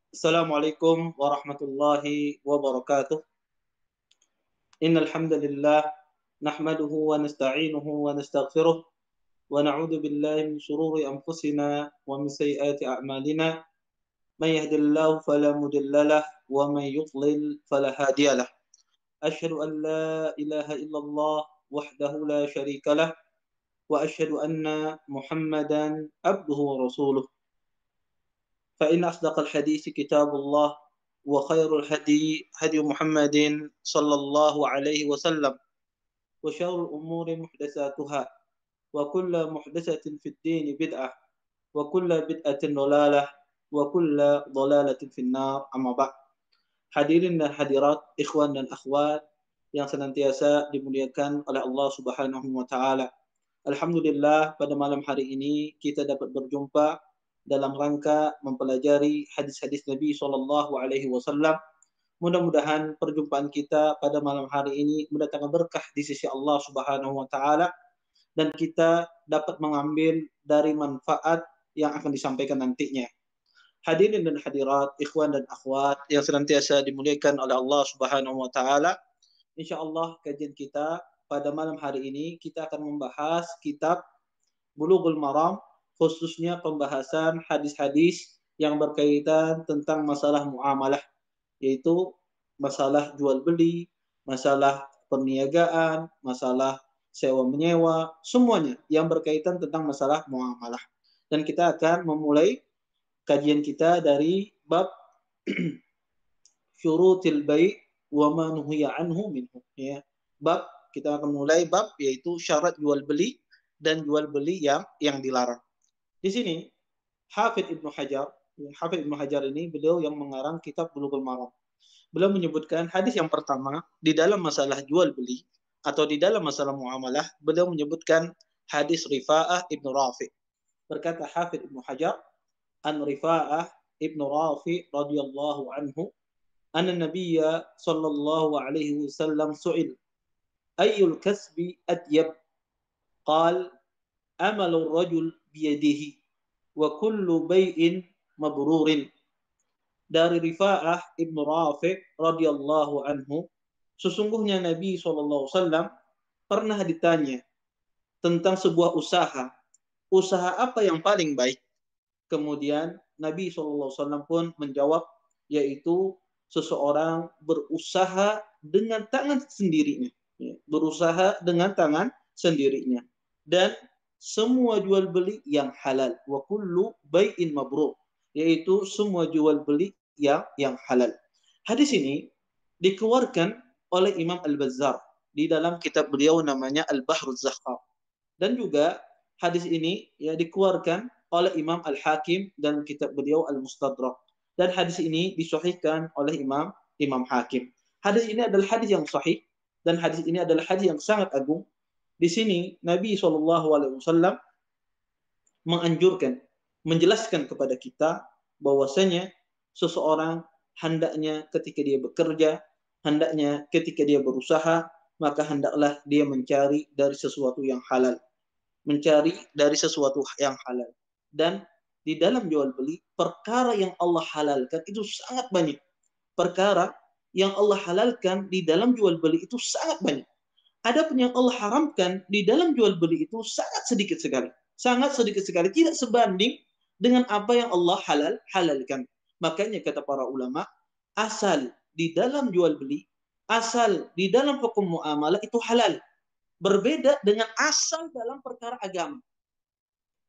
Assalamualaikum warahmatullahi wabarakatuh. Innal hamdalillah nahmaduhu wa nasta'inuhu wa nastaghfiruh wa na'udzu billahi min shururi anfusina wa min sayyiati a'malina. May yahdihillahu fala mudhillalah wa may yudlil fala hadiyalah. Asyhadu an la ilaha illallah wahdahu la syarikalah wa asyhadu anna Muhammadan abduhu wa rasuluh. فإن أصدق الحديث كتاب الله وخير الهدي هدي محمد صلى الله عليه وسلم وشر الأمور محدثاتها وكل محدثة في الدين بدعة وكل بدعة ضلالة وكل ضلالة في النار أما بعد. Hadirin dan hadirat, ikhwan dan akhwat yang senantiasa dimuliakan oleh Allah Subhanahu wa taala. Alhamdulillah, pada malam hari ini kita dapat berjumpa dalam rangka mempelajari hadis-hadis Nabi Shallallahu Alaihi Wasallam. Mudah-mudahan perjumpaan kita pada malam hari ini mendatangkan berkah di sisi Allah Subhanahu Wa Taala dan kita dapat mengambil dari manfaat yang akan disampaikan nantinya. Hadirin dan hadirat, ikhwan dan akhwat yang senantiasa dimuliakan oleh Allah Subhanahu Wa Taala. Insya Allah kajian kita pada malam hari ini kita akan membahas kitab Bulughul Maram, khususnya pembahasan hadis-hadis yang berkaitan tentang masalah muamalah, yaitu masalah jual beli, masalah perniagaan, masalah sewa menyewa, semuanya yang berkaitan tentang masalah muamalah. Dan kita akan memulai kajian kita dari bab syurutil bai' wa ma nuhiya anhu minhu, ya. Bab kita akan mulai bab yaitu syarat jual beli dan jual beli yang dilarang. Di sini Hafidz Ibnu Hajar ini beliau yang mengarang kitab Bulughul Maram. Beliau menyebutkan hadis yang pertama di dalam masalah jual beli atau di dalam masalah muamalah, beliau menyebutkan hadis Rifa'ah Ibnu Rafi'. Berkata Hafidz Ibnu Hajar, an Rifa'ah Ibnu Rafi' radhiyallahu anhu, anna Nabiyya sallallahu alaihi wasallam su'il ayyul kasbi atyab? Qal amalur rajul biyadihi wa kullu bai'in mabrurin. Dari Rifa'ah Ibnu Rafi' radhiyallahu anhu, sesungguhnya Nabi SAW pernah ditanya tentang sebuah usaha apa yang paling baik. Kemudian Nabi SAW pun menjawab, yaitu seseorang berusaha dengan tangan sendirinya, berusaha dengan tangan sendirinya, dan semua jual beli yang halal. Wa kullu bai'in mabrur, yaitu semua jual beli yang halal. Hadis ini dikeluarkan oleh Imam Al-Bazzar di dalam kitab beliau namanya Al-Bahruz Zakhar, dan juga hadis ini ya dikeluarkan oleh Imam Al-Hakim dan kitab beliau Al-Mustadrak, dan hadis ini disahihkan oleh Imam Hakim. Hadis ini adalah hadis yang sahih dan hadis ini adalah hadis yang sangat agung. Di sini Nabi SAW menganjurkan, menjelaskan kepada kita bahwasanya seseorang hendaknya ketika dia bekerja, hendaknya ketika dia berusaha, maka hendaklah dia mencari dari sesuatu yang halal. Mencari dari sesuatu yang halal. Dan di dalam jual beli, perkara yang Allah halalkan itu sangat banyak. Perkara yang Allah halalkan di dalam jual beli itu sangat banyak. Adapun yang Allah haramkan di dalam jual beli itu sangat sedikit sekali. Sangat sedikit sekali. Tidak sebanding dengan apa yang Allah halalkan. Makanya kata para ulama, asal di dalam jual beli, asal di dalam hukum muamalah itu halal. Berbeda dengan asal dalam perkara agama.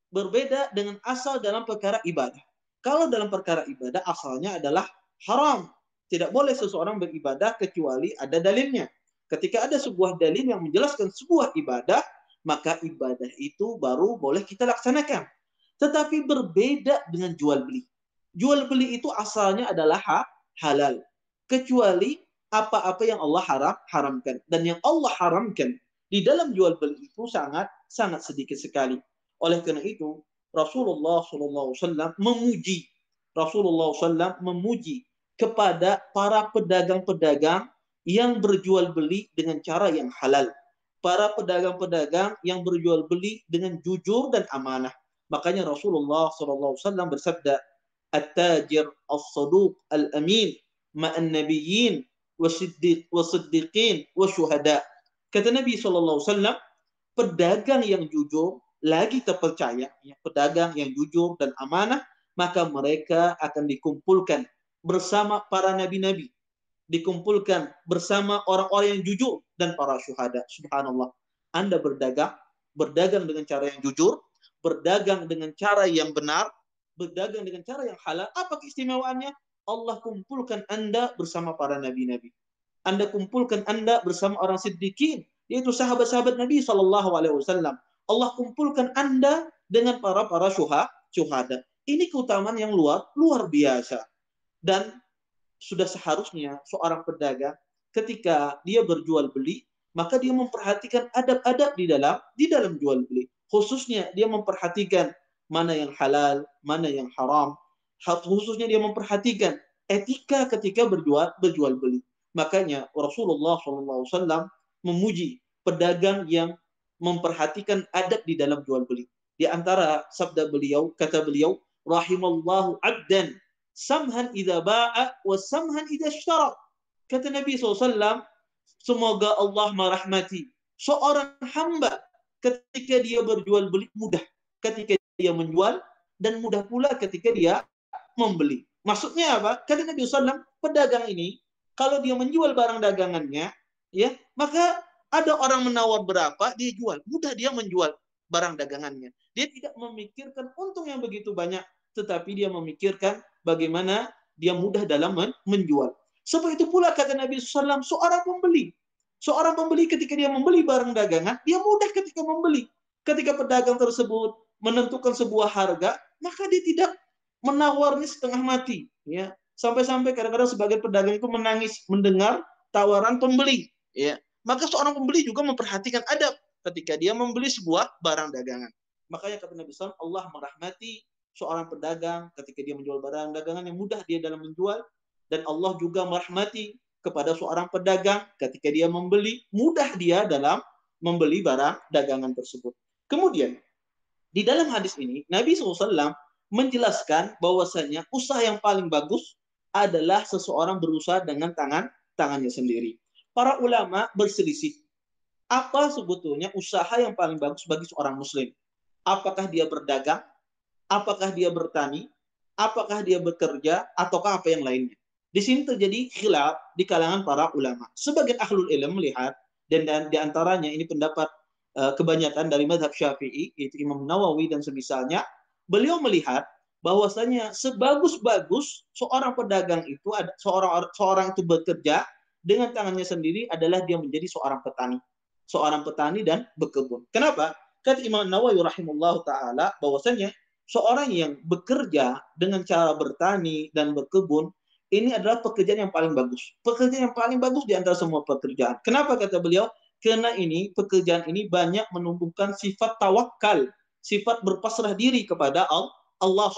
Berbeda dengan asal dalam perkara ibadah. Kalau dalam perkara ibadah asalnya adalah haram. Tidak boleh seseorang beribadah kecuali ada dalilnya. Ketika ada sebuah dalil yang menjelaskan sebuah ibadah, maka ibadah itu baru boleh kita laksanakan. Tetapi berbeda dengan jual beli. Jual beli itu asalnya adalah halal. Kecuali apa-apa yang Allah haramkan. Dan yang Allah haramkan di dalam jual beli itu sangat sedikit sekali. Oleh karena itu, Rasulullah SAW memuji kepada para pedagang-pedagang yang berjual beli dengan cara yang halal. Para pedagang-pedagang yang berjual beli dengan jujur dan amanah. Makanya Rasulullah SAW bersabda, at-tajir as-saduq al-amin ma'an nabiyyin wasiddiqin wasyuhada. Kata Nabi SAW, pedagang yang jujur lagi terpercaya, ya, pedagang yang jujur dan amanah, maka mereka akan dikumpulkan bersama para nabi-nabi, dikumpulkan bersama orang-orang yang jujur dan para syuhada. Subhanallah. Anda berdagang dengan cara yang jujur, berdagang dengan cara yang benar, berdagang dengan cara yang halal. Apa keistimewaannya? Allah kumpulkan Anda bersama para nabi-nabi. Anda kumpulkan Anda bersama orang siddiqin, yaitu sahabat-sahabat Nabi SAW. Allah kumpulkan Anda dengan para syuhada. Ini keutamaan yang luar biasa. Dan sudah seharusnya seorang pedagang ketika dia berjual beli, maka dia memperhatikan adab-adab di dalam jual beli. Khususnya dia memperhatikan mana yang halal, mana yang haram. Khususnya dia memperhatikan etika ketika berjual beli. Makanya Rasulullah SAW memuji pedagang yang memperhatikan adab di dalam jual beli. Di antara sabda beliau, kata beliau, rahimallahu abdan samhan idza ba'a wa samhan idza ishtara. Kata Nabi SAW, semoga Allah merahmati seorang hamba ketika dia berjual beli mudah, ketika dia menjual, dan mudah pula ketika dia membeli. Maksudnya apa? Kata Nabi SAW, pedagang ini kalau dia menjual barang dagangannya, ya, maka ada orang menawar berapa, dia jual. Mudah dia menjual barang dagangannya. Dia tidak memikirkan untung yang begitu banyak, tetapi dia memikirkan bagaimana dia mudah dalam menjual. Sebab itu pula kata Nabi SAW, seorang pembeli ketika dia membeli barang dagangan, dia mudah ketika membeli. Ketika pedagang tersebut menentukan sebuah harga, maka dia tidak menawarnya setengah mati. Ya. Sampai-sampai kadang-kadang sebagian pedagang itu menangis mendengar tawaran pembeli. Ya. Maka seorang pembeli juga memperhatikan adab ketika dia membeli sebuah barang dagangan. Makanya kata Nabi SAW, Allah merahmati seorang pedagang ketika dia menjual barang dagangan yang mudah dia dalam menjual, dan Allah juga merahmati kepada seorang pedagang ketika dia membeli, mudah dia dalam membeli barang dagangan tersebut. Kemudian di dalam hadis ini Nabi SAW menjelaskan bahwasanya usaha yang paling bagus adalah seseorang berusaha dengan tangannya sendiri. Para ulama berselisih, apa sebetulnya usaha yang paling bagus bagi seorang muslim? Apakah dia berdagang? Apakah dia bertani? Apakah dia bekerja? Ataukah apa yang lainnya? Di sini terjadi khilaf di kalangan para ulama. Sebagian ahlul ilm melihat, dan di antaranya ini pendapat kebanyakan dari mazhab Syafi'i, yaitu Imam Nawawi dan semisalnya, beliau melihat bahwasanya sebagus-bagus seorang pedagang itu, seorang itu bekerja dengan tangannya sendiri adalah dia menjadi seorang petani dan berkebun. Kenapa? Kata Imam Nawawi rahimahullah taala bahwasanya seorang yang bekerja dengan cara bertani dan berkebun, ini adalah pekerjaan yang paling bagus. Pekerjaan yang paling bagus di antara semua pekerjaan. Kenapa kata beliau? Karena pekerjaan ini banyak menumbuhkan sifat tawakal, sifat berpasrah diri kepada Allah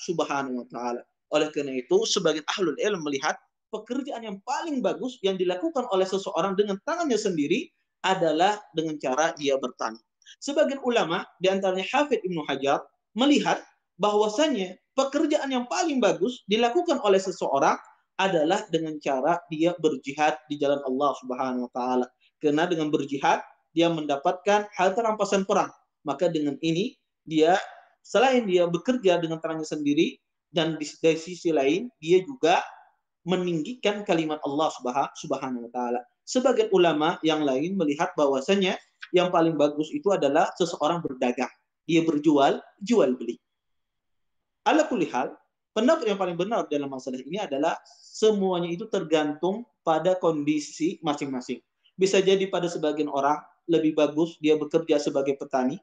Subhanahu wa taala. Oleh karena itu, sebagian ahlul ilm melihat pekerjaan yang paling bagus yang dilakukan oleh seseorang dengan tangannya sendiri adalah dengan cara dia bertani. Sebagian ulama, di antaranya Hafidz Ibnu Hajar, melihat bahwasanya pekerjaan yang paling bagus dilakukan oleh seseorang adalah dengan cara dia berjihad di jalan Allah Subhanahu wa taala. Karena dengan berjihad dia mendapatkan harta rampasan perang. Maka dengan ini dia selain dia bekerja dengan tangannya sendiri, dan dari sisi lain dia juga meninggikan kalimat Allah Subhanahu wa taala. Sebagian ulama yang lain melihat bahwasanya yang paling bagus itu adalah seseorang berdagang. Dia jual beli. Ala kulli hal, pendapat yang paling benar dalam masalah ini adalah semuanya itu tergantung pada kondisi masing-masing. Bisa jadi pada sebagian orang lebih bagus dia bekerja sebagai petani,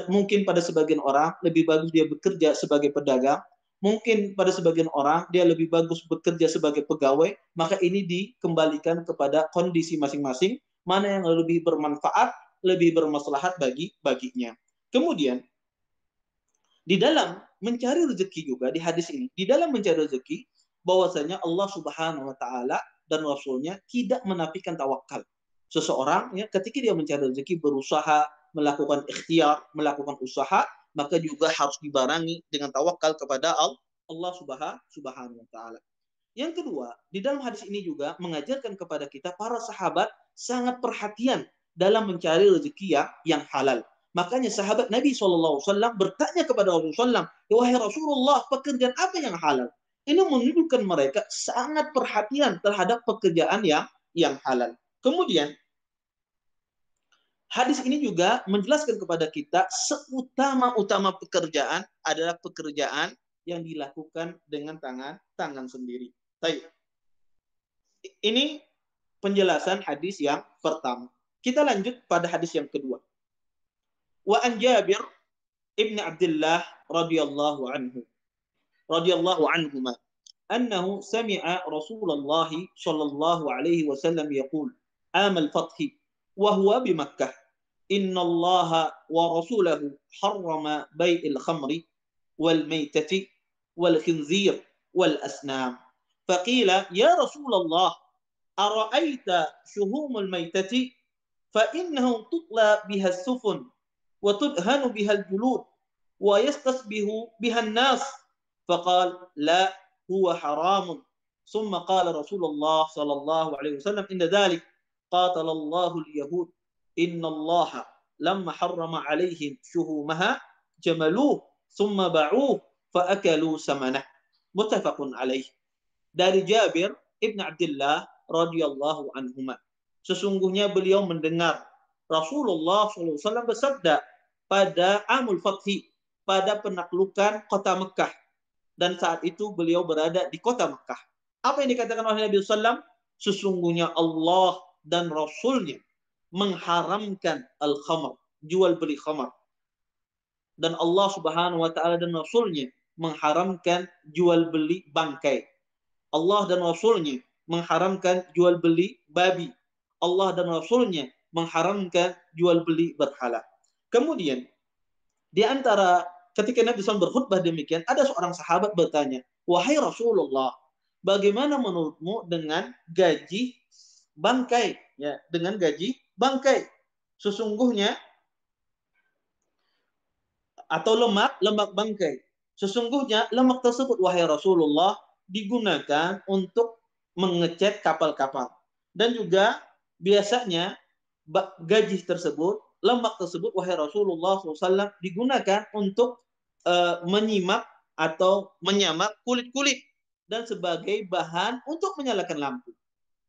mungkin pada sebagian orang lebih bagus dia bekerja sebagai pedagang, mungkin pada sebagian orang dia lebih bagus bekerja sebagai pegawai. Maka ini dikembalikan kepada kondisi masing-masing, mana yang lebih bermanfaat, lebih bermaslahat baginya. Kemudian di dalam mencari rezeki juga di hadis ini, di dalam mencari rezeki, bahwasanya Allah Subhanahu wa taala dan Rasulnya tidak menafikan tawakal. Seseorang ya ketika dia mencari rezeki berusaha, melakukan ikhtiar, melakukan usaha, maka juga harus dibarengi dengan tawakal kepada Allah Subhanahu wa taala. Yang kedua, di dalam hadis ini juga mengajarkan kepada kita para sahabat sangat perhatian dalam mencari rezeki yang halal. Makanya sahabat Nabi SAW bertanya kepada Rasulullah SAW, wahai Rasulullah, pekerjaan apa yang halal? Ini menunjukkan mereka sangat perhatian terhadap pekerjaan yang halal. Kemudian, hadis ini juga menjelaskan kepada kita seutama-utama pekerjaan adalah pekerjaan yang dilakukan dengan tangan sendiri. Baik. Ini penjelasan hadis yang pertama. Kita lanjut pada hadis yang kedua. Wa an Jabir ibn Abdullah radhiyallahu anhuma annahu sami'a Rasulullah sallallahu alaihi wasallam yaqul amal fathi wa huwa bi Makkah inna Allah wa rasulahu harrama bai'il khamri wal maitati wal khinzir wal asnam. Faqila ya Rasulullah أرأيت شهوم الميتة فإنه تطلى بها السفن وتدهن بها الجلود ويستصبه بها الناس فقال لا هو حرام ثم قال رسول الله صلى الله عليه وسلم إن ذلك قاتل الله اليهود إن الله لما حرم عليهم شهومها جملوه ثم باعوه فأكلوا ثمنه متفق عليه. Dari Jabir ibn Abdullah radhiyallahu anhuma. Sesungguhnya beliau mendengar Rasulullah SAW bersabda pada Amul Fathi, pada penaklukan kota Mekah. Dan saat itu beliau berada di kota Mekah. Apa yang dikatakan oleh Nabi SAW? Sesungguhnya Allah dan Rasulnya mengharamkan al-khamr, jual beli khamr. Dan Allah Subhanahu wa taala dan Rasulnya mengharamkan jual beli bangkai. Allah dan Rasulnya mengharamkan jual beli babi. Allah dan Rasulnya mengharamkan jual beli berhala. Kemudian di antara ketika Nabi SAW berkhutbah demikian, ada seorang sahabat bertanya, wahai Rasulullah, bagaimana menurutmu dengan gaji bangkai? Ya, dengan gaji bangkai. Sesungguhnya atau lemak bangkai. Sesungguhnya lemak tersebut, wahai Rasulullah, digunakan untuk mengecat kapal-kapal. Dan juga biasanya gaji tersebut, lemak tersebut, wahai Rasulullah SAW, digunakan untuk menyimak atau menyamak kulit-kulit dan sebagai bahan untuk menyalakan lampu.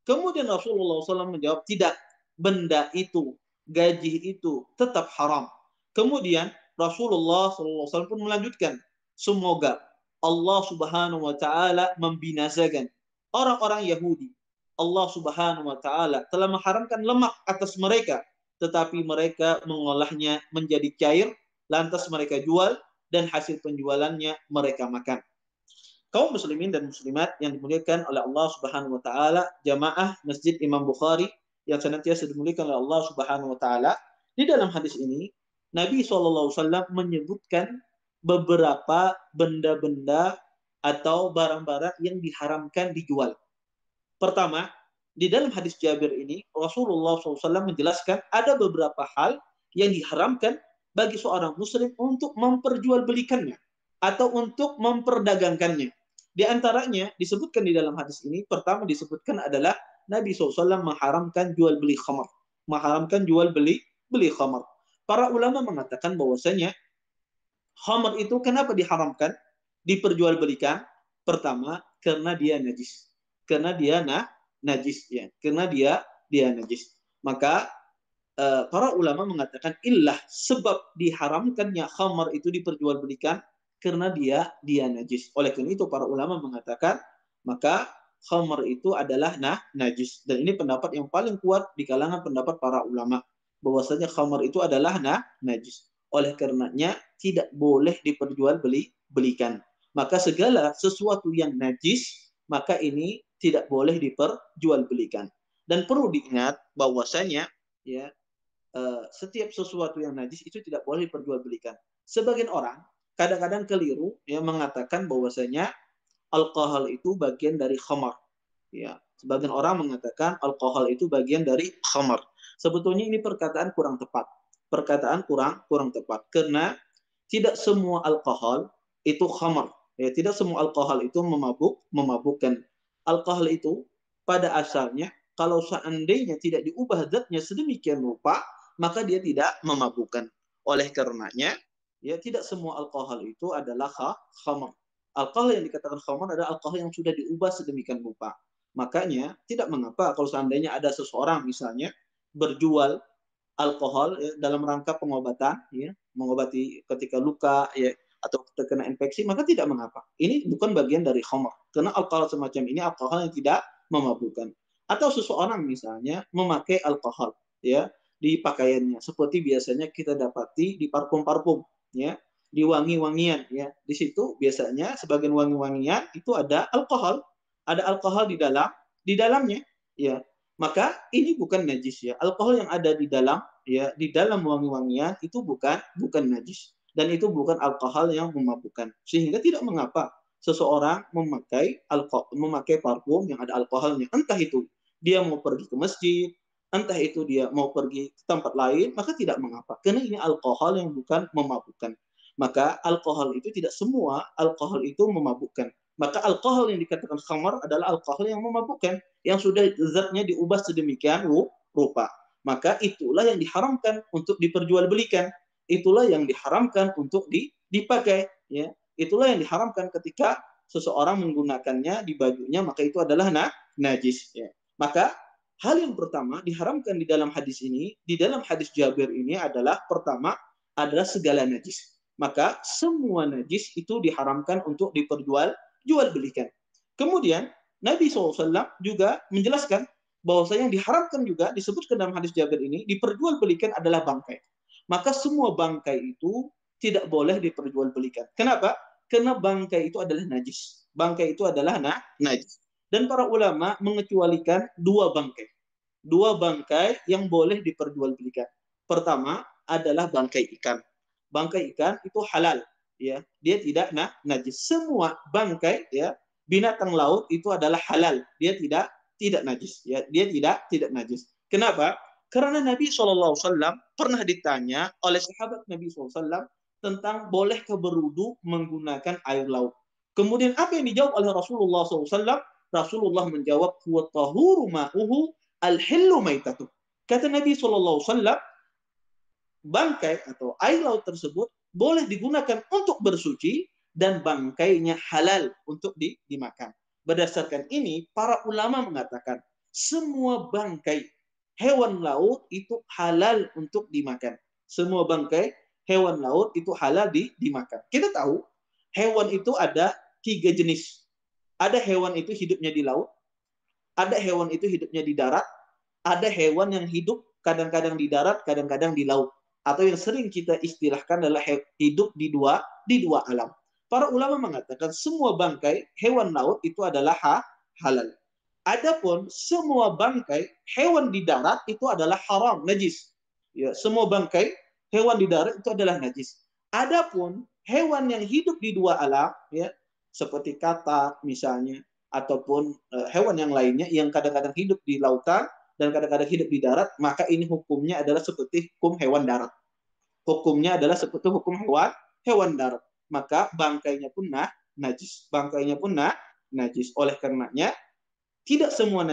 Kemudian Rasulullah SAW menjawab, tidak, benda itu, gaji itu tetap haram. Kemudian Rasulullah SAW pun melanjutkan, semoga Allah Subhanahu wa taala membinasakan orang-orang Yahudi. Allah Subhanahu wa taala telah mengharamkan lemak atas mereka, tetapi mereka mengolahnya menjadi cair, lantas mereka jual dan hasil penjualannya mereka makan. Kaum muslimin dan muslimat yang dimuliakan oleh Allah Subhanahu wa taala, jamaah Masjid Imam Bukhari yang senantiasa dimuliakan oleh Allah Subhanahu wa taala, di dalam hadis ini Nabi SAW menyebutkan beberapa benda-benda atau barang-barang yang diharamkan dijual. Pertama, di dalam hadis Jabir ini, Rasulullah SAW menjelaskan ada beberapa hal yang diharamkan bagi seorang muslim untuk memperjualbelikannya atau untuk memperdagangkannya. Di antaranya disebutkan di dalam hadis ini, pertama disebutkan adalah Nabi SAW mengharamkan jual beli khamar. Mengharamkan jual beli khamar. Para ulama mengatakan bahwasanya khamar itu kenapa diharamkan diperjualbelikan? Pertama, karena dia najis. Karena dia najis ya. Karena dia najis. Maka para ulama mengatakan illah sebab diharamkannya khamar itu diperjualbelikan karena dia najis. Oleh karena itu para ulama mengatakan maka khamar itu adalah najis. Dan ini pendapat yang paling kuat di kalangan pendapat para ulama, bahwasanya khamar itu adalah najis. Oleh karenanya tidak boleh diperjualbelikan. Maka segala sesuatu yang najis, maka ini tidak boleh diperjualbelikan. Dan perlu diingat bahwasanya ya setiap sesuatu yang najis itu tidak boleh diperjualbelikan. Sebagian orang kadang-kadang keliru ya mengatakan bahwasanya alkohol itu bagian dari khamar. Ya, sebagian orang mengatakan alkohol itu bagian dari khamar. Sebetulnya ini perkataan kurang tepat. Perkataan kurang tepat karena tidak semua alkohol itu khamar. Ya, tidak semua alkohol itu memabukkan. Alkohol itu pada asalnya kalau seandainya tidak diubah zatnya sedemikian rupa, maka dia tidak memabukkan. Oleh karenanya, ya tidak semua alkohol itu adalah khamar. Alkohol yang dikatakan khamar adalah alkohol yang sudah diubah sedemikian rupa. Makanya tidak mengapa kalau seandainya ada seseorang misalnya berjual alkohol ya, dalam rangka pengobatan, ya, mengobati ketika luka, ya, atau terkena infeksi, maka tidak mengapa. Ini bukan bagian dari khamar. Karena alkohol semacam ini alkohol yang tidak memabukkan. Atau seseorang misalnya memakai alkohol, ya, di pakaiannya, seperti biasanya kita dapati di parfum-parfum, ya, di wangi-wangian, ya. Di situ biasanya sebagian wangi-wangian itu ada alkohol di dalamnya, ya. Maka ini bukan najis, ya. Alkohol yang ada di dalam, ya, di dalam wangi-wangian itu bukan najis, dan itu bukan alkohol yang memabukkan. Sehingga tidak mengapa seseorang memakai parfum yang ada alkoholnya. Entah itu dia mau pergi ke masjid, entah itu dia mau pergi ke tempat lain, maka tidak mengapa. Karena ini alkohol yang bukan memabukkan. Maka alkohol itu tidak semua alkohol itu memabukkan. Maka alkohol yang dikatakan khamar adalah alkohol yang memabukkan, yang sudah zatnya diubah sedemikian rupa. Maka itulah yang diharamkan untuk diperjualbelikan. Itulah yang diharamkan untuk dipakai. Ya. Itulah yang diharamkan ketika seseorang menggunakannya di bajunya, maka itu adalah najis. Ya. Maka hal yang pertama diharamkan di dalam hadis ini, di dalam hadis Jabir ini adalah pertama adalah segala najis. Maka semua najis itu diharamkan untuk diperjualbelikan. Kemudian Nabi SAW juga menjelaskan bahwasanya yang diharamkan juga disebutkan dalam hadis Jabir ini diperjualbelikan adalah bangkai. Maka semua bangkai itu tidak boleh diperjualbelikan. Kenapa? Karena bangkai itu adalah najis. Bangkai itu adalah najis. Dan para ulama mengecualikan dua bangkai. Dua bangkai yang boleh diperjualbelikan. Pertama adalah bangkai ikan. Bangkai ikan itu halal, ya. Dia tidak najis. Semua bangkai, ya, binatang laut itu adalah halal. Dia tidak najis, ya. Dia tidak najis. Kenapa? Karena Nabi SAW pernah ditanya oleh sahabat Nabi SAW tentang bolehkah berwudu menggunakan air laut. Kemudian apa yang dijawab oleh Rasulullah SAW? Rasulullah menjawab, huwa tahuru ma'uhu al-hillu maitatuh. Kata Nabi SAW, bangkai atau air laut tersebut boleh digunakan untuk bersuci dan bangkainya halal untuk dimakan. Berdasarkan ini, para ulama mengatakan semua bangkai hewan laut itu halal untuk dimakan. Semua bangkai hewan laut itu halal dimakan. Kita tahu hewan itu ada 3 jenis. Ada hewan itu hidupnya di laut, ada hewan itu hidupnya di darat, ada hewan yang hidup kadang-kadang di darat, kadang-kadang di laut. Atau yang sering kita istilahkan adalah hidup di dua alam. Para ulama mengatakan semua bangkai hewan laut itu adalah halal. Adapun semua bangkai hewan di darat itu adalah haram, najis. Ya, semua bangkai hewan di darat itu adalah najis. Adapun hewan yang hidup di dua alam, ya, seperti katak misalnya, ataupun hewan yang lainnya yang kadang-kadang hidup di lautan dan kadang-kadang hidup di darat, maka ini hukumnya adalah seperti hukum hewan darat. Hukumnya adalah seperti hukum hewan darat. Maka bangkainya pun najis. Bangkainya pun najis. Oleh karenanya, tidak semua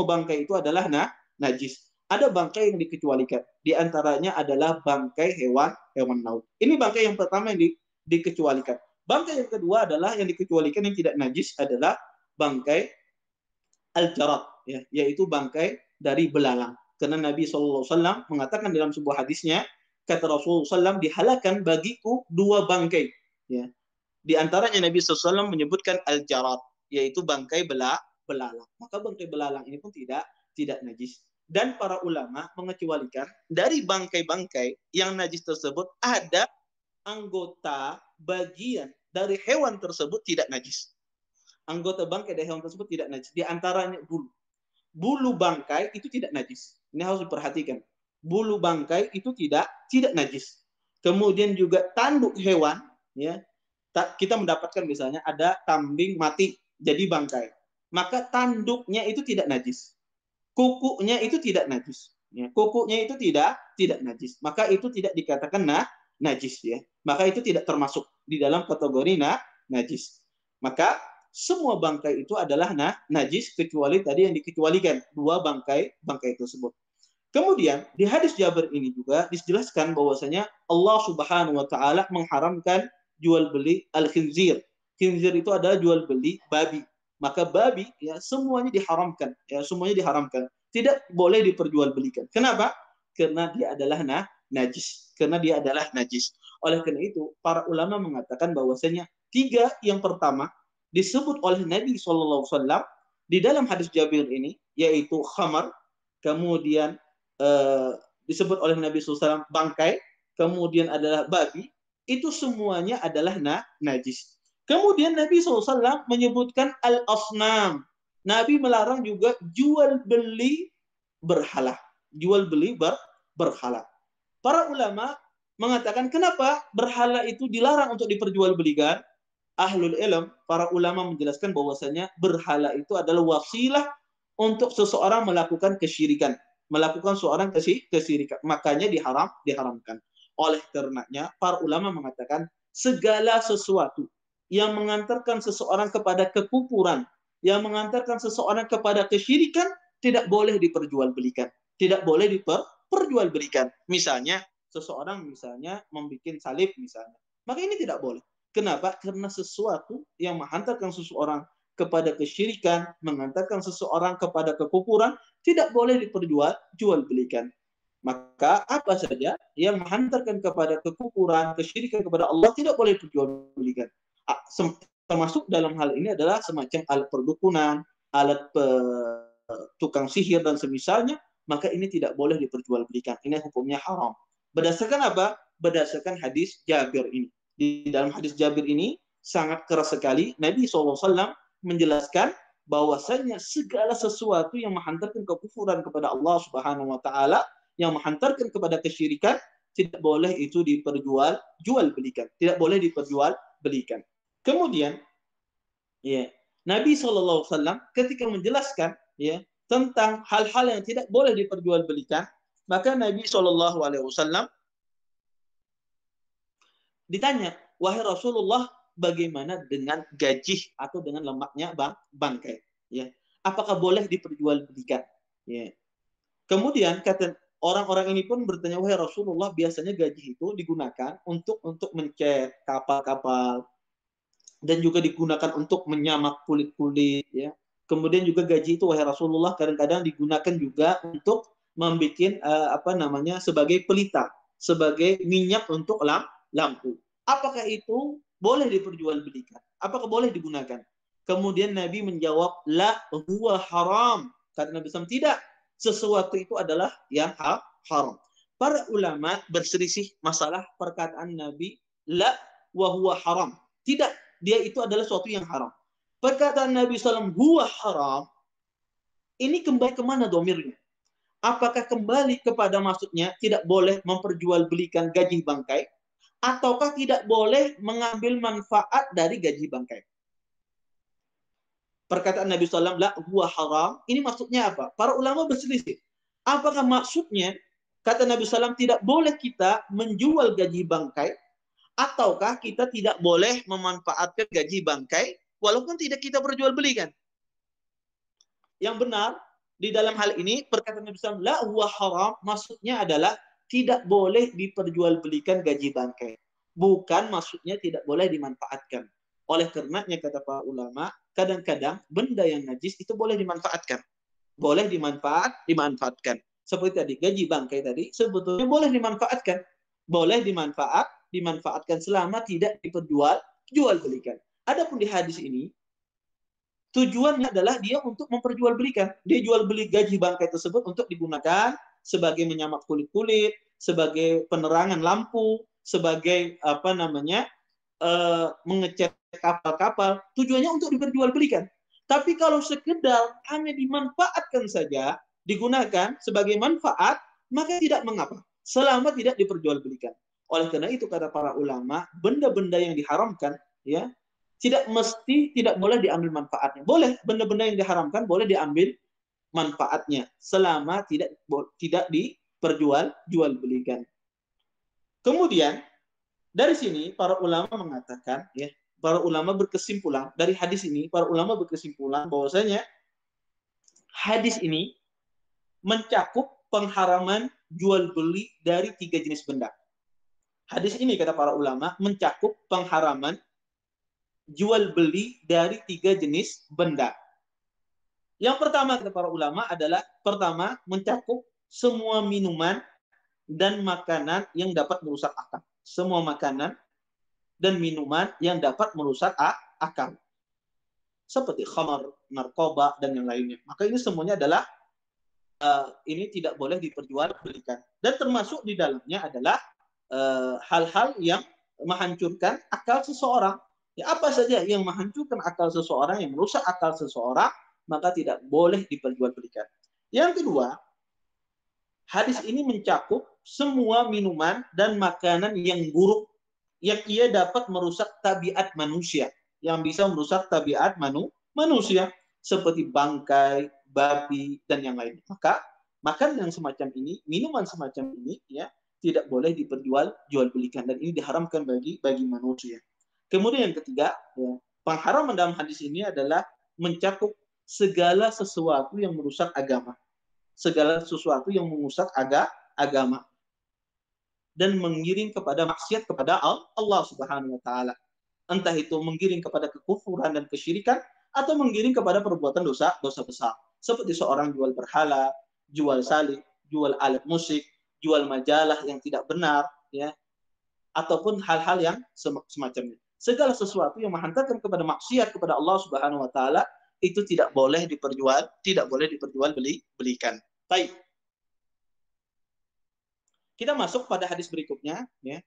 bangkai itu adalah najis. Ada bangkai yang dikecualikan. Di antaranya adalah bangkai hewan laut. Ini bangkai yang pertama yang dikecualikan. Bangkai yang kedua adalah yang dikecualikan yang tidak najis adalah bangkai al-jarat, ya, yaitu bangkai dari belalang. Karena Nabi SAW mengatakan dalam sebuah hadisnya, kata Rasulullah SAW, dihalalkan bagiku 2 bangkai. Ya. Di antaranya Nabi SAW menyebutkan al-jarat, yaitu bangkai belalang. Maka bangkai belalang ini pun tidak najis. Dan para ulama mengecualikan dari bangkai-bangkai yang najis tersebut ada anggota bagian dari hewan tersebut tidak najis. Anggota bangkai dari hewan tersebut tidak najis. Di antaranya bulu. Bulu bangkai itu tidak najis. Ini harus diperhatikan. Bulu bangkai itu tidak najis. Kemudian juga tanduk hewan, ya. Kita mendapatkan misalnya ada kambing mati jadi bangkai. Maka tanduknya itu tidak najis. Kukunya itu tidak najis. Ya, kukunya itu tidak najis. Maka itu tidak dikatakan najis, ya. Maka itu tidak termasuk di dalam kategori najis. Maka semua bangkai itu adalah najis kecuali tadi yang dikecualikan, 2 bangkai tersebut. Kemudian di hadis Jabir ini juga dijelaskan bahwasanya Allah Subhanahu wa taala mengharamkan jual beli al-khinzir. Khinzir itu adalah jual beli babi. Maka babi ya semuanya diharamkan, ya semuanya diharamkan. Tidak boleh diperjualbelikan. Kenapa? Karena dia adalah najis. Karena dia adalah najis. Oleh karena itu, para ulama mengatakan bahwasanya 3 yang pertama disebut oleh Nabi SAW di dalam hadis Jabir ini, yaitu khamar, kemudian disebut oleh Nabi SAW bangkai, kemudian adalah babi, itu semuanya adalah najis. Kemudian Nabi SAW menyebutkan al-asnam. Nabi melarang juga jual beli berhala. Jual beli berhala. Para ulama mengatakan kenapa berhala itu dilarang untuk diperjualbelikan? Ahlul ilm, para ulama menjelaskan bahwasanya berhala itu adalah wasilah untuk seseorang melakukan kesyirikan. Melakukan seorang kesyirikan. Makanya diharamkan. Oleh karenanya, para ulama mengatakan segala sesuatu yang mengantarkan seseorang kepada kekufuran, yang mengantarkan seseorang kepada kesyirikan, tidak boleh diperjualbelikan. Tidak boleh diperjualbelikan. Misalnya, seseorang membuat salib misalnya. Maka ini tidak boleh. Kenapa? Karena sesuatu yang menghantarkan seseorang kepada kesyirikan, mengantarkan seseorang kepada kekufuran, tidak boleh diperjualbelikan. Maka apa saja yang menghantarkan kepada kekufuran, kesyirikan kepada Allah tidak boleh diperjualbelikan. Termasuk dalam hal ini adalah semacam alat perdukunan, alat tukang sihir dan semisalnya, maka ini tidak boleh diperjualbelikan. Ini hukumnya haram. Berdasarkan apa? Berdasarkan hadis Jabir ini. Di dalam hadis Jabir ini sangat keras sekali Nabi SAW menjelaskan bahwasanya segala sesuatu yang menghantarkan kekufuran kepada Allah Subhanahu wa taala, yang menghantarkan kepada kesyirikan, tidak boleh itu diperjualbelikan. Tidak boleh diperjualbelikan. Kemudian ya, Nabi SAW ketika menjelaskan ya tentang hal-hal yang tidak boleh diperjualbelikan, maka Nabi SAW ditanya, wahai Rasulullah, bagaimana dengan gajih atau dengan lemaknya bangkai? Ya, apakah boleh diperjualbelikan? Ya. Kemudian kata orang-orang ini pun bertanya, wahai Rasulullah, biasanya gajih itu digunakan untuk mencat kapal-kapal dan juga digunakan untuk menyamak kulit-kulit. Ya. Kemudian juga gaji itu, wahai Rasulullah, kadang-kadang digunakan juga untuk membuat sebagai pelita, sebagai minyak untuk lampu. Apakah itu boleh diperjualbelikan? Apakah boleh digunakan? Kemudian Nabi menjawab, la huwa haram. Kata Nabi SAW, tidak. Sesuatu itu adalah yang haram. Para ulama berselisih masalah perkataan Nabi, la wa huwa haram. Tidak, dia itu adalah sesuatu yang haram. Perkataan Nabi SAW, huwa haram, ini kembali kemana domirnya? Apakah kembali kepada maksudnya tidak boleh memperjualbelikan gaji bangkai, ataukah tidak boleh mengambil manfaat dari gaji bangkai? Perkataan Nabi SAW, la huwa haram, ini maksudnya apa? Para ulama berselisih. Apakah maksudnya, kata Nabi SAW, tidak boleh kita menjual gaji bangkai, ataukah kita tidak boleh memanfaatkan gaji bangkai, walaupun tidak kita perjualbelikan? Yang benar, di dalam hal ini, perkataan Nabi SAW, la huwa haram, maksudnya adalah tidak boleh diperjualbelikan gaji bangkai. Bukan maksudnya tidak boleh dimanfaatkan. Oleh karenanya, kata para ulama, kadang-kadang benda yang najis itu boleh dimanfaatkan. Boleh dimanfaatkan. Seperti tadi, gaji bangkai tadi, sebetulnya boleh dimanfaatkan. Boleh dimanfaatkan selama tidak diperjualbelikan. Adapun di hadis ini, tujuannya adalah dia untuk memperjualbelikan. Dia jual beli gaji bangkai tersebut untuk digunakan sebagai menyamak kulit-kulit, sebagai penerangan lampu, sebagai mengecat kapal-kapal. Tujuannya untuk diperjualbelikan. Tapi kalau sekedar hanya dimanfaatkan saja, digunakan sebagai manfaat, maka tidak mengapa. Selama tidak diperjualbelikan. Oleh karena itu kata para ulama, benda-benda yang diharamkan, ya, tidak boleh diambil manfaatnya. Boleh benda-benda yang diharamkan boleh diambil manfaatnya selama tidak diperjualbelikan. Kemudian Dari sini para ulama mengatakan, ya, para ulama berkesimpulan dari hadis ini, para ulama berkesimpulan bahwasanya hadis ini mencakup pengharaman jual beli dari 3 jenis benda. Hadis ini kata para ulama mencakup pengharaman jual beli dari 3 jenis benda. Yang pertama kata para ulama adalah pertama mencakup semua minuman dan makanan yang dapat merusak akal. Semua makanan dan minuman yang dapat merusak akal. Seperti khamar, narkoba, dan yang lainnya. Maka ini semuanya adalah ini tidak boleh diperjualbelikan. Dan termasuk di dalamnya adalah hal-hal yang menghancurkan akal seseorang. Ya, apa saja yang menghancurkan akal seseorang, yang merusak akal seseorang, maka tidak boleh diperjualbelikan. Yang kedua, hadis ini mencakup semua minuman dan makanan yang buruk yang ia dapat merusak tabiat manusia, yang bisa merusak tabiat manusia seperti bangkai, babi, dan yang lainnya. Maka makan yang semacam ini, minuman semacam ini, ya tidak boleh diperjualbelikan dan ini diharamkan bagi manusia. Kemudian yang ketiga, ya, pengharaman dalam hadis ini adalah mencakup segala sesuatu yang merusak agama, segala sesuatu yang merusak agama dan mengiring kepada maksiat kepada Allah Subhanahu wa taala. Entah itu mengiring kepada kekufuran dan kesyirikan atau mengiring kepada perbuatan dosa besar. Seperti seorang jual berhala, jual salib, jual alat musik, jual majalah yang tidak benar, ya, ataupun hal-hal yang semacamnya. Segala sesuatu yang menghantarkan kepada maksiat kepada Allah Subhanahu wa taala itu tidak boleh diperjualbelikan. Baik. Kita masuk pada hadis berikutnya, ya.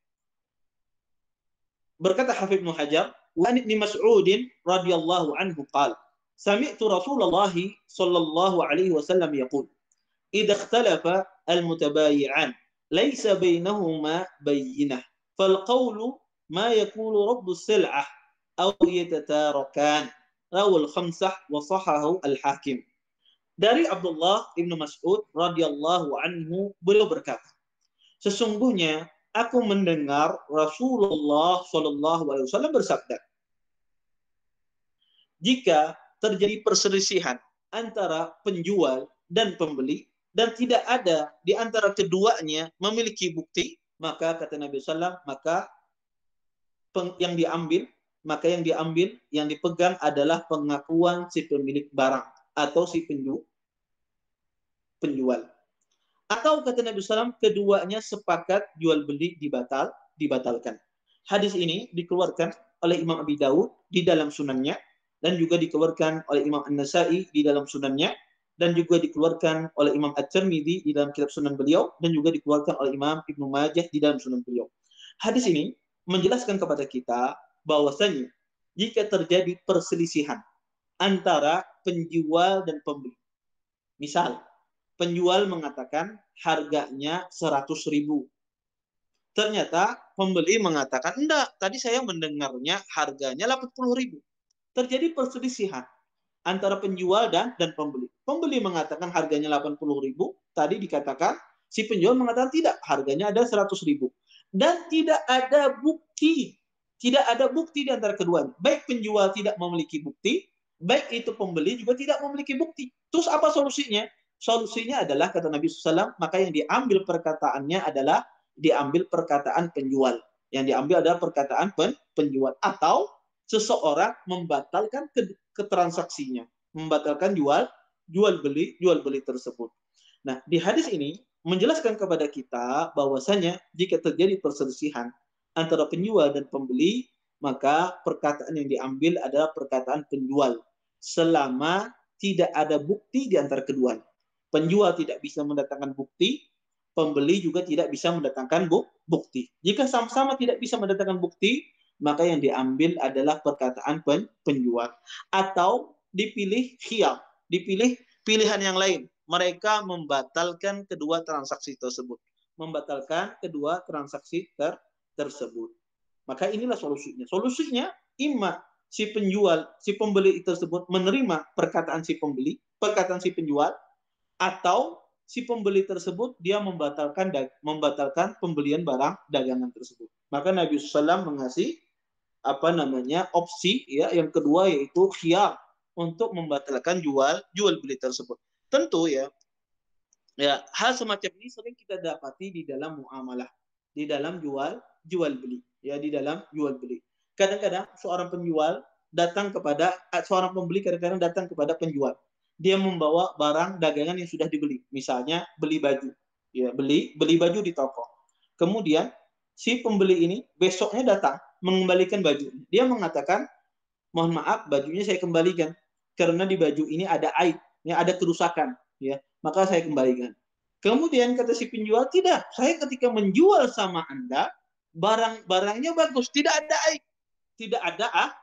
Berkata Hafidz Ibnu Hajar, "Wa an Ibnu Mas'ud radhiyallahu anhu qala, sami'tu Rasulullah sallallahu alaihi wasallam yaqul, idza ikhtalafa al-mutabayi'an, laysa bainahuma bayyinah, fal qawlu ma yaqulu rabbu as-sil'ah aw yatatarakan." Rawal khamsah wa sahahu al-Hakim. Dari Abdullah Ibnu Mas'ud radhiyallahu anhu, beliau berkata, sesungguhnya aku mendengar Rasulullah sallallahu alaihi wasallam bersabda, jika terjadi perselisihan antara penjual dan pembeli dan tidak ada di antara keduanya memiliki bukti, maka kata Nabi sallallahu alaihi wasallam, yang dipegang adalah pengakuan si pemilik barang atau si penjual. Atau kata Nabi SAW, keduanya sepakat jual beli dibatalkan. Hadis ini dikeluarkan oleh Imam Abi Dawud di dalam sunannya, dan juga dikeluarkan oleh Imam An-Nasai di dalam sunannya, dan juga dikeluarkan oleh Imam At-Tirmidzi di dalam kitab sunan beliau, dan juga dikeluarkan oleh Imam Ibnu Majah di dalam sunan beliau. Hadis ini menjelaskan kepada kita bahwasanya jika terjadi perselisihan antara penjual dan pembeli, misal penjual mengatakan harganya 100.000, ternyata pembeli mengatakan enggak, tadi saya mendengarnya harganya 80.000. Terjadi perselisihan antara penjual dan pembeli. Pembeli mengatakan harganya 80.000, tadi dikatakan si penjual mengatakan tidak, harganya ada 100.000. Dan tidak ada bukti di antara keduanya. Baik penjual tidak memiliki bukti, baik itu pembeli juga tidak memiliki bukti. Terus apa solusinya? Solusinya adalah kata Nabi SAW, maka yang diambil perkataannya adalah diambil perkataan penjual. Yang diambil adalah perkataan penjual. Atau seseorang membatalkan ke transaksinya, membatalkan jual beli tersebut. Nah, di hadis ini menjelaskan kepada kita bahwasanya jika terjadi perselisihan antara penjual dan pembeli, maka perkataan yang diambil adalah perkataan penjual selama tidak ada bukti di antara keduanya. Penjual tidak bisa mendatangkan bukti, pembeli juga tidak bisa mendatangkan bukti. Jika sama-sama tidak bisa mendatangkan bukti, maka yang diambil adalah perkataan penjual. Atau dipilih khiyar, dipilih pilihan yang lain. Mereka membatalkan kedua transaksi tersebut. Tersebut. Maka inilah solusinya. Solusinya imma si pembeli tersebut menerima perkataan si penjual, atau si pembeli tersebut dia membatalkan pembelian barang dagangan tersebut. Maka Nabi SAW mengasih opsi ya yang kedua, yaitu khiyar untuk membatalkan jual beli tersebut. Tentu ya hal semacam ini sering kita dapati di dalam muamalah, di dalam jual beli ya, di dalam jual beli. Kadang-kadang seorang pembeli kadang-kadang datang kepada penjual. Dia membawa barang dagangan yang sudah dibeli. Misalnya beli baju. Ya, beli baju di toko. Kemudian si pembeli ini besoknya datang mengembalikan baju. Dia mengatakan, "Mohon maaf, bajunya saya kembalikan karena di baju ini ada aib, ya, ada kerusakan, ya. Maka saya kembalikan." Kemudian kata si penjual, "Tidak, saya ketika menjual sama Anda, barangnya bagus, tidak ada aib. Tidak ada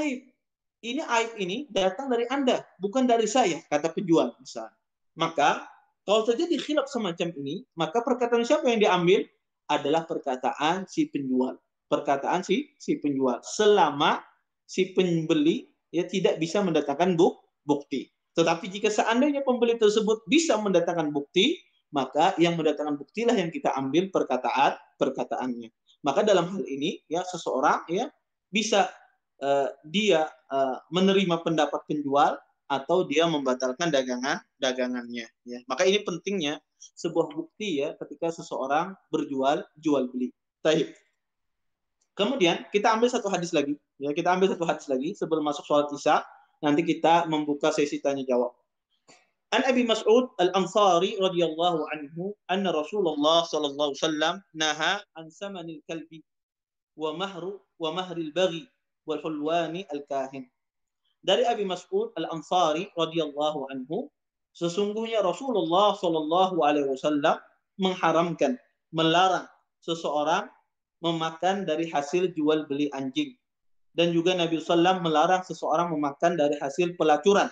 aib. Ini aib ini datang dari Anda, bukan dari saya," kata penjual misalnya. Maka kalau terjadi khilaf semacam ini, maka perkataan siapa yang diambil? Adalah perkataan si penjual. Perkataan si penjual. Selama si pembeli ya tidak bisa mendatangkan bukti. Tetapi jika seandainya pembeli tersebut bisa mendatangkan bukti, maka yang mendatangkan buktilah yang kita ambil perkataannya. Maka dalam hal ini ya seseorang ya bisa dia menerima pendapat penjual atau dia membatalkan dagangannya. Ya. Maka ini pentingnya sebuah bukti ya ketika seseorang jual beli. Taib. Kemudian kita ambil satu hadis lagi. Ya, kita ambil satu hadis lagi sebelum masuk sholat isya. Nanti kita membuka sesi tanya jawab. An Abi Mas'ud Al-Ansari radhiyallahu anhu anna Rasulullah sallallahu alaihi wasallam naha an samanil kalbi wa mahril baghi wal hulwani al-kahin. Dari Abi Mas'ud Al-Ansari radhiyallahu anhu, sesungguhnya Rasulullah sallallahu alaihi wasallam mengharamkan, melarang seseorang memakan dari hasil jual beli anjing. Dan juga Nabi SAW melarang seseorang memakan dari hasil pelacuran.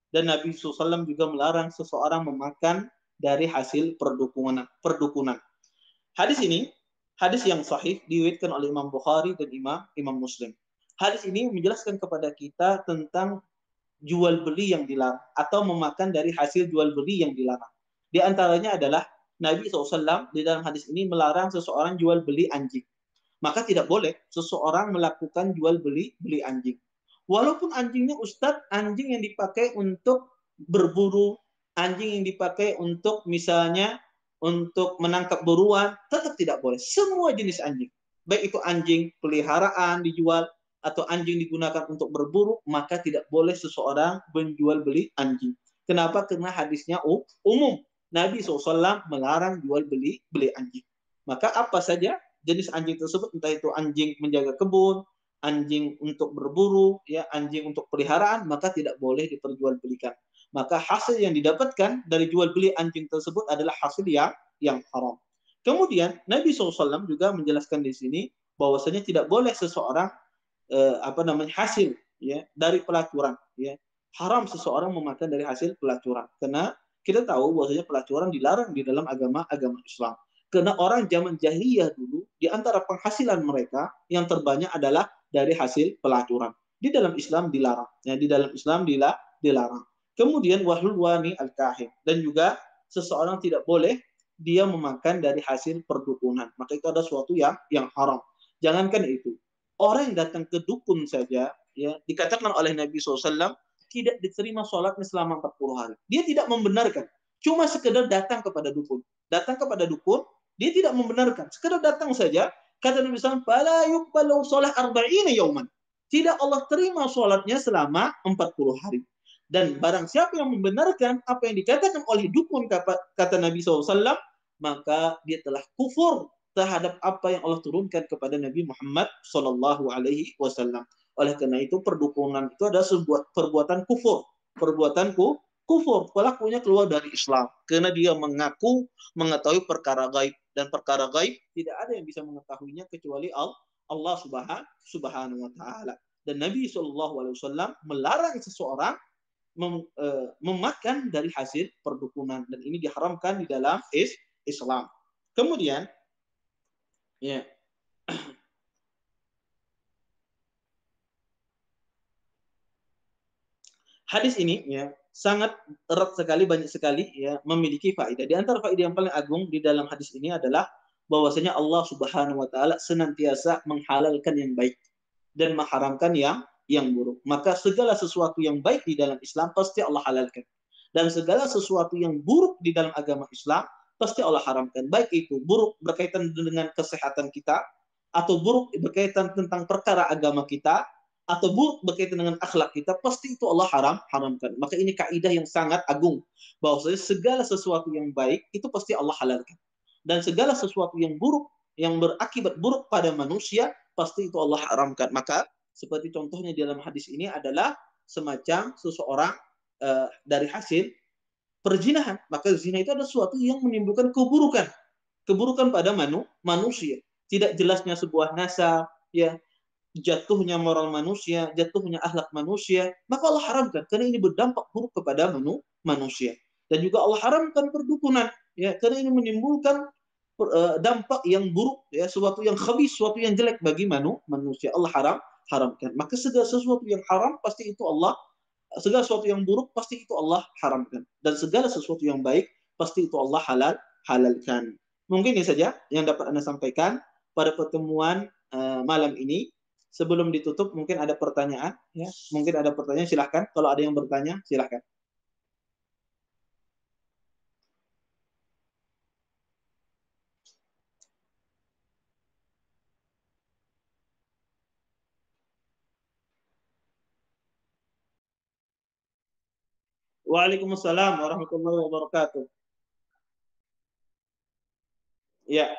Dan Nabi SAW juga melarang seseorang memakan dari hasil perdukunan. Hadis ini, hadis yang sahih, diriwayatkan oleh Imam Bukhari dan Imam Muslim. Hadis ini menjelaskan kepada kita tentang jual beli yang dilarang atau memakan dari hasil jual beli yang dilarang. Di antaranya adalah Nabi SAW di dalam hadis ini melarang seseorang jual beli anjing. Maka tidak boleh seseorang melakukan jual beli anjing. Walaupun anjingnya Ustadz, anjing yang dipakai untuk berburu, anjing yang dipakai untuk misalnya untuk menangkap buruan, tetap tidak boleh. Semua jenis anjing. Baik itu anjing peliharaan dijual atau anjing digunakan untuk berburu, maka tidak boleh seseorang menjual beli anjing. Kenapa? Karena hadisnya umum. Nabi SAW melarang jual beli anjing. Maka apa saja jenis anjing tersebut, entah itu anjing menjaga kebun, anjing untuk berburu, ya, anjing untuk peliharaan, maka tidak boleh diperjualbelikan. Maka hasil yang didapatkan dari jual beli anjing tersebut adalah hasil yang haram. Kemudian Nabi SAW juga menjelaskan di sini bahwasanya tidak boleh seseorang hasil ya dari pelacuran, ya. Haram seseorang memakan dari hasil pelacuran, karena kita tahu bahwasanya pelacuran dilarang di dalam agama Islam. Karena orang zaman jahiliyah dulu, di antara penghasilan mereka yang terbanyak adalah dari hasil pelacuran. Di dalam Islam dilarang. Ya, di dalam Islam dilarang. Kemudian wahulwani al-kahin. Dan juga seseorang tidak boleh dia memakan dari hasil perdukunan. Maka itu ada sesuatu yang haram. Jangankan itu. Orang yang datang ke dukun saja, ya, dikatakan oleh Nabi SAW, tidak diterima sholatnya selama 40 hari. Dia tidak membenarkan. Cuma sekedar datang kepada dukun. Datang kepada dukun, dia tidak membenarkan. Sekedar datang saja, kata Nabi SAW, "Fala yuqbalu shalah arba'ina yauman." Tidak Allah terima sholatnya selama 40 hari. Dan barang siapa yang membenarkan apa yang dikatakan oleh dukun, kata Nabi SAW, maka dia telah kufur terhadap apa yang Allah turunkan kepada Nabi Muhammad SAW. Oleh karena itu, perdukunan itu adalah sebuah perbuatan kufur. Kufur, pelakunya keluar dari Islam karena dia mengaku mengetahui perkara gaib, dan perkara gaib tidak ada yang bisa mengetahuinya kecuali Allah Subhanahu wa taala. Dan Nabi SAW melarang seseorang memakan dari hasil perdukunan, dan ini diharamkan di dalam Islam. Kemudian ya, hadis ini ya sangat erat sekali, banyak sekali ya memiliki faedah. Di antara faedah yang paling agung di dalam hadis ini adalah bahwasanya Allah Subhanahu wa taala senantiasa menghalalkan yang baik dan mengharamkan yang buruk. Maka segala sesuatu yang baik di dalam Islam pasti Allah halalkan. Dan segala sesuatu yang buruk di dalam agama Islam pasti Allah haramkan. Baik itu buruk berkaitan dengan kesehatan kita, atau buruk berkaitan tentang perkara agama kita, atau buruk berkaitan dengan akhlak kita, pasti itu Allah haramkan. Maka ini kaidah yang sangat agung, bahwa segala sesuatu yang baik itu pasti Allah halalkan. Dan segala sesuatu yang buruk, yang berakibat buruk pada manusia, pasti itu Allah haramkan. Maka seperti contohnya di dalam hadis ini adalah semacam seseorang dari hasil perzinahan. Maka zina itu adalah sesuatu yang menimbulkan keburukan. Keburukan pada manusia. Tidak jelasnya sebuah nasab, ya, jatuhnya moral manusia, jatuhnya akhlak manusia, maka Allah haramkan karena ini berdampak buruk kepada manusia. Dan juga Allah haramkan perdukunan, ya, karena ini menimbulkan dampak yang buruk, ya, sesuatu yang khabis, sesuatu yang jelek bagi manusia. Allah haramkan. Maka segala sesuatu yang haram pasti itu Allah, segala sesuatu yang buruk pasti itu Allah haramkan, dan segala sesuatu yang baik pasti itu Allah halalkan. Mungkin ini saja yang dapat Anda sampaikan pada pertemuan malam ini. Sebelum ditutup, mungkin ada pertanyaan, ya. Mungkin ada pertanyaan, silahkan. Kalau ada yang bertanya, silahkan. Waalaikumsalam warahmatullahi wabarakatuh. Ya.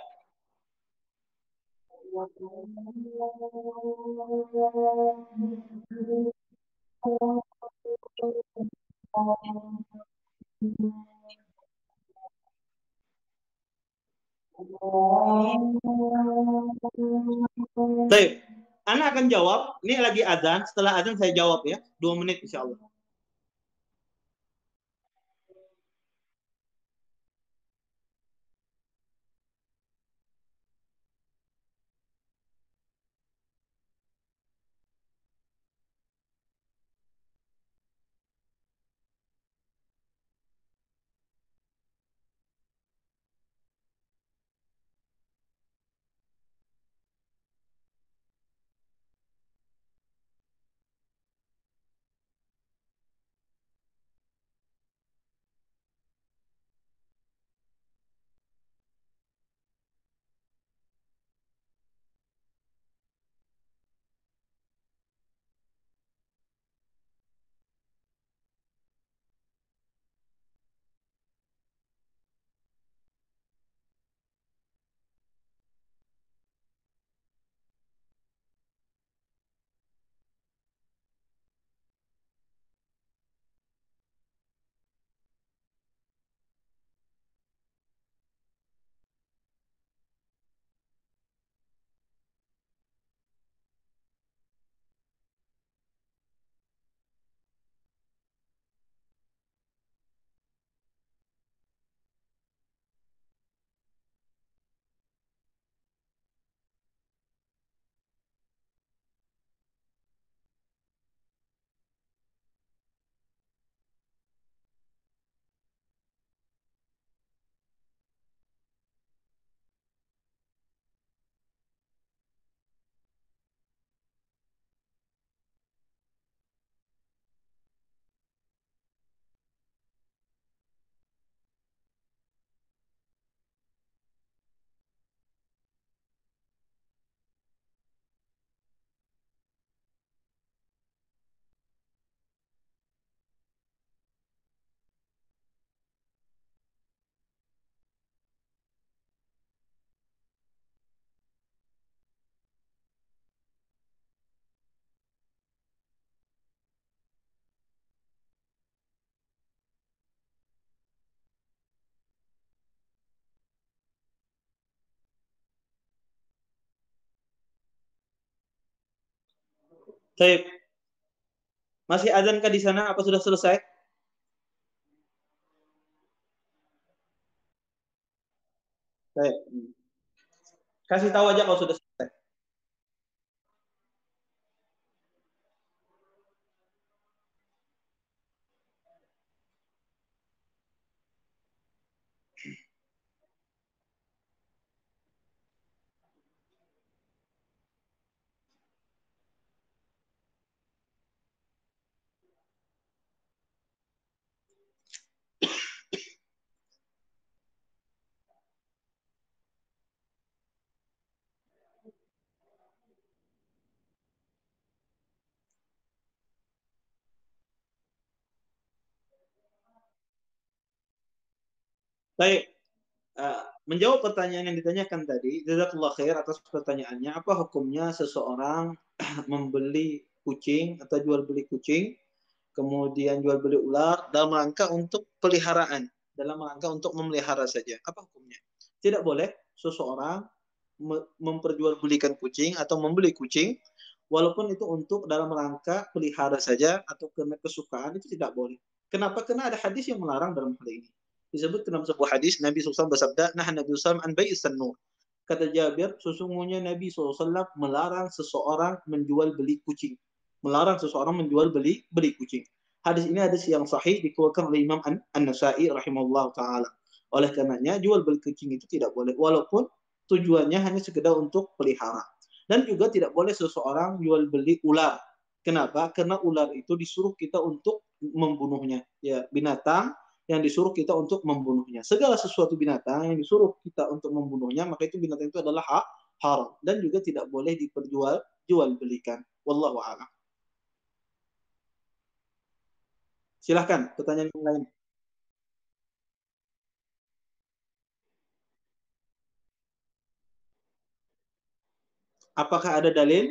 Baik. Anak akan jawab. Ini lagi azan. Setelah azan saya jawab ya. 2 menit insya Allah. Baik. Masih azan kah di sana? Apa sudah selesai? Baik. Kasih tahu aja kalau sudah selesai. Baik, menjawab pertanyaan yang ditanyakan tadi, jazakallah khair atas pertanyaannya, apa hukumnya seseorang membeli kucing atau jual beli kucing, kemudian jual beli ular dalam rangka untuk peliharaan, dalam rangka untuk memelihara saja. Apa hukumnya? Tidak boleh seseorang memperjualbelikan kucing atau membeli kucing walaupun itu untuk dalam rangka pelihara saja atau karena kesukaan itu tidak boleh. Kenapa? Karena ada hadis yang melarang dalam hal ini. Disebut dalam sebuah hadis Nabi SAW bersabda, "Nah Nabi SAW an bai'is nur." Kata Jabir, sesungguhnya Nabi SAW melarang seseorang menjual beli kucing. Melarang seseorang menjual beli kucing. Hadis ini hadis yang sahih dikeluarkan oleh Imam An-Nasai rahimahullah taala. Oleh karenanya jual beli kucing itu tidak boleh walaupun tujuannya hanya sekedar untuk pelihara. Dan juga tidak boleh seseorang jual beli ular. Kenapa? Karena ular itu disuruh kita untuk membunuhnya. Ya, binatang yang disuruh kita untuk membunuhnya. Segala sesuatu binatang yang disuruh kita untuk membunuhnya, maka itu binatang itu adalah haram dan juga tidak boleh jual belikan. Wallahu a'lam. Silahkan pertanyaan yang lain. Apakah ada dalil?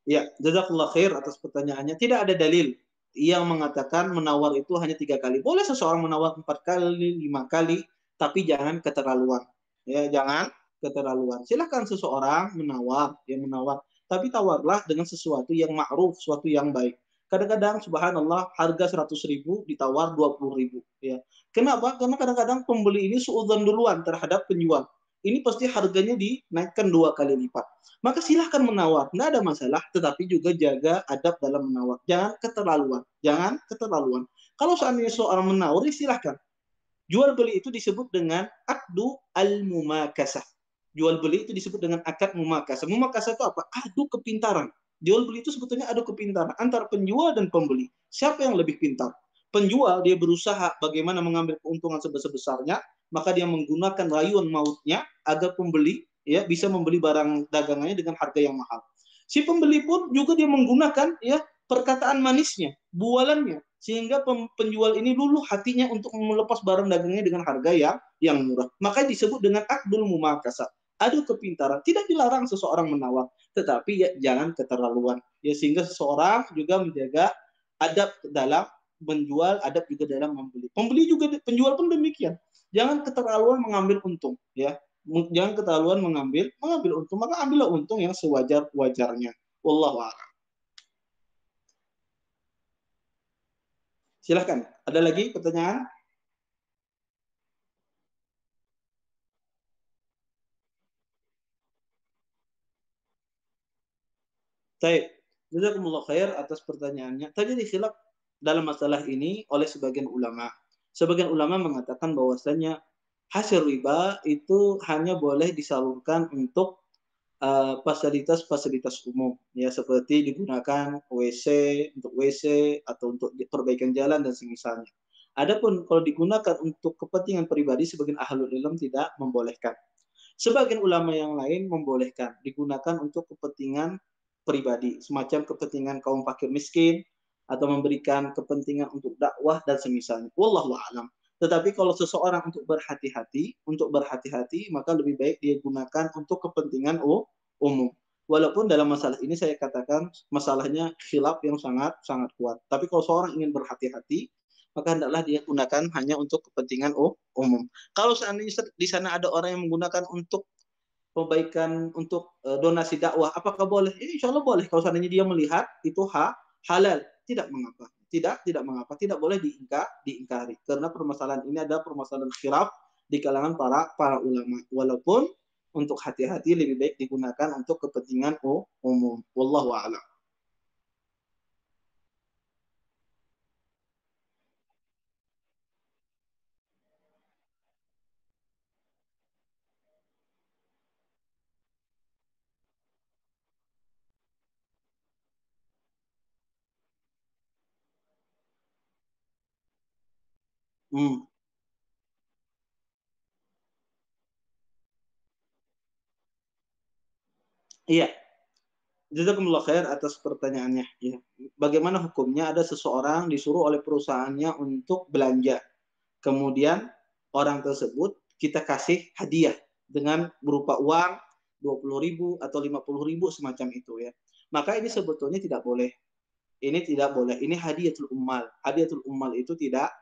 Ya, jazakallah khair atas pertanyaannya. Tidak ada dalil yang mengatakan menawar itu hanya 3 kali. Boleh seseorang menawar 4 kali, 5 kali, tapi jangan keterlaluan. Ya, jangan keterlaluan. Silahkan seseorang menawar, ya menawar. Tapi tawarlah dengan sesuatu yang ma'ruf, sesuatu yang baik. Kadang-kadang, subhanallah, harga 100.000 ditawar 20.000. Ya. Kenapa? Karena kadang-kadang pembeli ini suudzon duluan terhadap penjual. Ini pasti harganya dinaikkan 2 kali lipat, maka silahkan menawar, tidak ada masalah, tetapi juga jaga adab dalam menawar. Jangan keterlaluan, jangan keterlaluan. Kalau seandainya seorang menawar, silahkan. Jual beli itu disebut dengan akdu al-mumakasah. Jual beli itu disebut dengan akad mumakasah. Mumakasah itu apa? Adu kepintaran. Jual beli itu sebetulnya adu kepintaran antara penjual dan pembeli. Siapa yang lebih pintar? Penjual dia berusaha bagaimana mengambil keuntungan sebesar-besarnya, maka dia menggunakan rayuan mautnya agar pembeli ya bisa membeli barang dagangannya dengan harga yang mahal. Si pembeli pun juga dia menggunakan ya perkataan manisnya, bualannya, sehingga penjual ini luluh hatinya untuk melepas barang dagangnya dengan harga yang murah. Maka disebut dengan akdul mumakasa. Adu kepintaran. Tidak dilarang seseorang menawar, tetapi ya jangan keterlaluan. Ya sehingga seseorang juga menjaga adab dalam menjual, adab juga dalam membeli. Pembeli juga, penjual pun demikian. Jangan keterlaluan mengambil untung, ya. Jangan keterlaluan mengambil untung, maka ambillah untung yang sewajar-wajarnya. Wallahu a'lam. Silahkan. Ada lagi pertanyaan? Baik. Jazakumullah khair atas pertanyaannya. Terjadi khilaf dalam masalah ini oleh sebagian ulama. Sebagian ulama mengatakan bahwasanya hasil riba itu hanya boleh disalurkan untuk fasilitas-fasilitas umum, ya seperti digunakan WC untuk WC atau untuk perbaikan jalan dan semisalnya. Adapun kalau digunakan untuk kepentingan pribadi, sebagian ahlul ilm tidak membolehkan. Sebagian ulama yang lain membolehkan digunakan untuk kepentingan pribadi, semacam kepentingan kaum fakir miskin atau memberikan kepentingan untuk dakwah dan semisalnya. Wallahu a'lam. Tetapi kalau seseorang untuk berhati-hati, maka lebih baik dia gunakan untuk kepentingan umum. Walaupun dalam masalah ini saya katakan masalahnya khilaf yang sangat sangat kuat. Tapi kalau seorang ingin berhati-hati, maka hendaklah dia gunakan hanya untuk kepentingan umum. Kalau seandainya di sana ada orang yang menggunakan untuk perbaikan untuk donasi dakwah, apakah boleh? Insya Allah boleh. Kalau seandainya dia melihat itu halal, tidak mengapa. Tidak mengapa, tidak boleh diingkari. Karena permasalahan ini adalah permasalahan khilaf di kalangan para ulama. Walaupun untuk hati-hati lebih baik digunakan untuk kepentingan umum. Wallahu a'lam. Hmm. Iya, jazakumullah khair atas pertanyaannya. Ya. Bagaimana hukumnya ada seseorang disuruh oleh perusahaannya untuk belanja. Kemudian orang tersebut kita kasih hadiah dengan berupa uang 20.000 atau 50.000 semacam itu ya. Maka ini sebetulnya tidak boleh. Ini tidak boleh. Ini hadiatul ummal. Hadiatul ummal itu tidak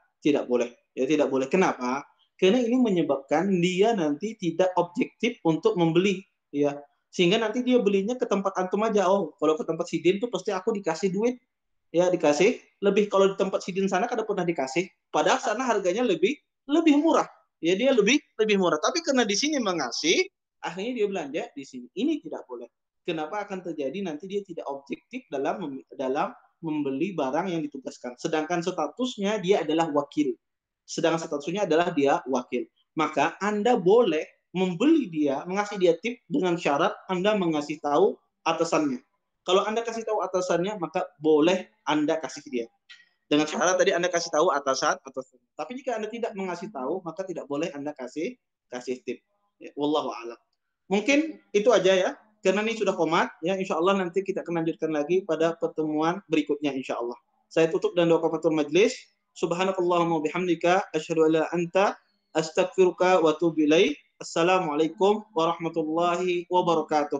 boleh. Ya tidak boleh. Kenapa? Karena ini menyebabkan dia nanti tidak objektif untuk membeli ya. Sehingga nanti dia belinya ke tempat antum aja. Oh, kalau ke tempat sidin tuh pasti aku dikasih duit ya dikasih lebih. Kalau di tempat sidin sana kada pernah dikasih, padahal sana harganya lebih murah ya, dia lebih murah, tapi karena di sini mengasih akhirnya dia belanja di sini. Ini tidak boleh. Kenapa? Akan terjadi nanti dia tidak objektif dalam membeli barang yang ditugaskan, sedangkan statusnya dia adalah wakil, maka Anda boleh membeli dia, mengasih dia tip dengan syarat Anda mengasih tahu atasannya. Kalau Anda kasih tahu atasannya, maka boleh Anda kasih dia. Dengan syarat tadi Anda kasih tahu atasan. Tapi jika Anda tidak mengasih tahu, maka tidak boleh Anda kasih tip. Ya, wallahu a'lam. Mungkin itu aja ya. Karena ini sudah komat, ya insya Allah nanti kita akan lanjutkan lagi pada pertemuan berikutnya insya Allah. Saya tutup dan doa kafatul majlis. Subhanakallahumma bihamdika asyhadu an la anta astaghfiruka wa atubu ilaik. Assalamualaikum warahmatullahi wabarakatuh.